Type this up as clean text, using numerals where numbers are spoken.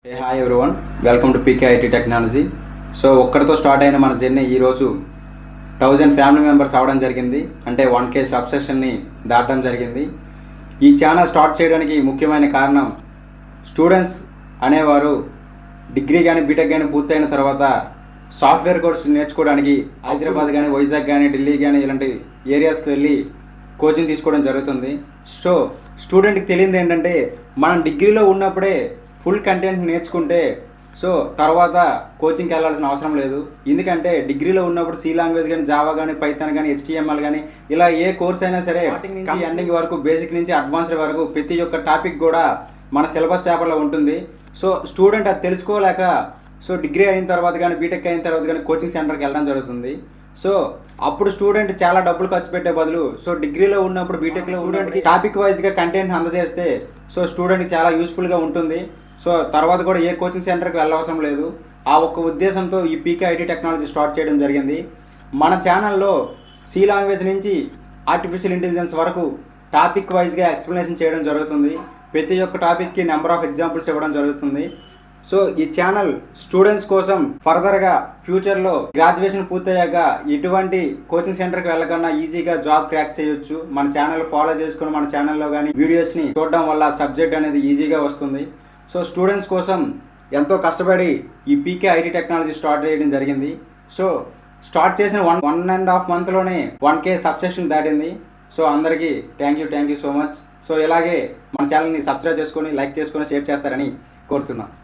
Hi everyone, welcome to PK IT technology. So ఒక్కడితో start అయిన మన జర్నీ ఈరోజు 1000 ఫ్యామిలీ మెంబర్స్ అవడం జరిగింది. అంటే 1K సబ్స్క్రిప్షన్ని దాటడం జరిగింది. ఈ ఛానల్ స్టార్ట్ చేయడానికి ముఖ్యమైన కారణం, స్టూడెంట్స్ అనేవారు డిగ్రీ కానీ బీటెక్ కానీ పూర్తయిన తర్వాత సాఫ్ట్వేర్ కోర్సు నేర్చుకోవడానికి హైదరాబాద్ కానీ వైజాగ్ కానీ ఢిల్లీ కానీ ఇలాంటి ఏరియాస్కి వెళ్ళి కోచింగ్ తీసుకోవడం జరుగుతుంది. సో స్టూడెంట్కి తెలియదు ఏంటంటే, మనం డిగ్రీలో ఉన్నప్పుడే ఫుల్ కంటెంట్ నేర్చుకుంటే సో తర్వాత కోచింగ్కి వెళ్ళాల్సిన అవసరం లేదు. ఎందుకంటే డిగ్రీలో ఉన్నప్పుడు సి లాంగ్వేజ్ కానీ, జావా కానీ, పైథాన్ కానీ, HTML కానీ ఇలా ఏ కోర్స్ అయినా సరే స్టార్టింగ్ నుంచి ఎండింగ్ వరకు, బేసిక్ నుంచి అడ్వాన్స్డ్ వరకు ప్రతి ఒక్క టాపిక్ కూడా మన సిలబస్ పేపర్లో ఉంటుంది. సో స్టూడెంట్ అది తెలుసుకోలేక సో డిగ్రీ అయిన తర్వాత కానీ బీటెక్ అయిన తర్వాత కానీ కోచింగ్ సెంటర్కి వెళ్ళడం జరుగుతుంది. సో అప్పుడు స్టూడెంట్ చాలా డబ్బులు ఖర్చు పెట్టే బదులు సో డిగ్రీలో ఉన్నప్పుడు బీటెక్లో స్టూడెంట్కి టాపిక్ వైజ్గా కంటెంట్ అందజేస్తే సో స్టూడెంట్కి చాలా యూస్ఫుల్గా ఉంటుంది. సో తర్వాత కూడా ఏ కోచింగ్ సెంటర్కి వెళ్ళవసరం లేదు. ఆ ఒక్క ఉద్దేశంతో ఈ పీకే ఐటీ టెక్నాలజీ స్టార్ట్ చేయడం జరిగింది. మన ఛానల్లో సి లాంగ్వేజ్ నుంచి ఆర్టిఫిషియల్ ఇంటెలిజెన్స్ వరకు టాపిక్ వైజ్గా ఎక్స్ప్లెనేషన్ చేయడం జరుగుతుంది. ప్రతి ఒక్క టాపిక్కి నెంబర్ ఆఫ్ ఎగ్జాంపుల్స్ ఇవ్వడం జరుగుతుంది. సో ఈ ఛానల్ స్టూడెంట్స్ కోసం ఫర్దర్గా ఫ్యూచర్లో గ్రాడ్యుయేషన్ పూర్తయ్యాక ఎటువంటి కోచింగ్ సెంటర్కి వెళ్ళకన్నా ఈజీగా జాబ్ క్రాక్ చేయొచ్చు. మన ఛానల్ ఫాలో చేసుకుని మన ఛానల్లో కానీ వీడియోస్ని చూడడం వల్ల సబ్జెక్ట్ అనేది ఈజీగా వస్తుంది. సో స్టూడెంట్స్ కోసం ఎంతో కష్టపడి ఈ పీకే ఐటీ టెక్నాలజీ స్టార్ట్ చేయడం జరిగింది. సో స్టార్ట్ చేసిన 1.5 మంత్లోనే 1K సబ్స్క్రిప్షన్ దాటింది. సో అందరికీ thank you so much. So ఇలాగే మన ఛానల్ని సబ్స్క్రైబ్ చేసుకొని, లైక్ చేసుకొని, షేర్ చేస్తారని కోరుతున్నాను.